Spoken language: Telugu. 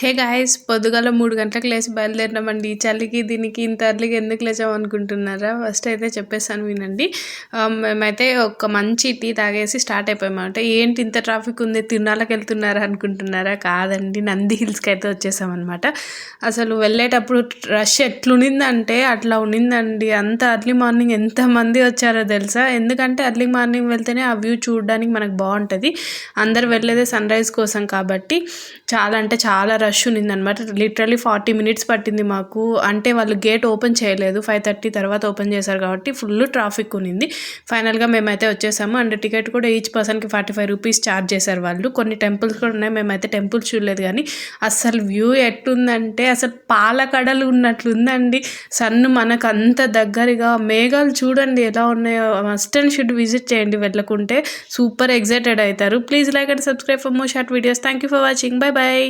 హే గాయ్స్ పొద్దుగాల 3 గంటలకు లేచి బయలుదేరినామండి. చలికి దీనికి ఇంత ఎర్లీగా ఎందుకు లేచాం అనుకుంటున్నారా? ఫస్ట్ అయితే చెప్పేసాను వినండి. మేమైతే ఒక మంచి టీ తాగేసి స్టార్ట్ అయిపోయామన్నమాట. ఏంటి ఇంత ట్రాఫిక్ ఉంది, తిరునాళ్ళకి వెళ్తున్నారా అనుకుంటున్నారా? కాదండి, నంది హిల్స్కి అయితే వచ్చేసామన్నమాట. అసలు వెళ్ళేటప్పుడు రష్ ఎట్లునిందంటే అట్లా ఉన్నిందండి. అంత ఎర్లీ మార్నింగ్ ఎంతమంది వచ్చారో తెలుసా? ఎందుకంటే ఎర్లీ మార్నింగ్ వెళ్తేనే ఆ వ్యూ చూడడానికి మనకు బాగుంటుంది. అందరు వెళ్ళేదే సన్ రైజ్ కోసం కాబట్టి చాలా అంటే చాలా రష్ ఉన్నిందనమాట. లిటరల్లీ 40 మినిట్స్ పట్టింది మాకు. అంటే వాళ్ళు గేట్ ఓపెన్ చేయలేదు, 5:30 తర్వాత ఓపెన్ చేశారు కాబట్టి ఫుల్ ట్రాఫిక్ ఉన్నింది. ఫైనల్గా మేమైతే వచ్చేసాము. అండ్ టికెట్ కూడా ఈచ్ పర్సన్కి 45 రూపీస్ ఛార్జ్ చేశారు వాళ్ళు. కొన్ని టెంపుల్స్ కూడా ఉన్నాయి, మేమైతే టెంపుల్స్ చూడలేదు. కానీ అసలు వ్యూ ఎట్టుందంటే అసలు పాలకడలు ఉన్నట్లుందండి. సన్ను మనకు అంత దగ్గరగా, మేఘాలు చూడండి ఎలా ఉన్నాయో. మస్ట్ అండ్ షుడ్ విజిట్ చేయండి వెళ్ళకుంటే. సూపర్ ఎక్సైటెడ్ అవుతారు. Please like and subscribe for more short videos. Thank you for watching. Bye bye.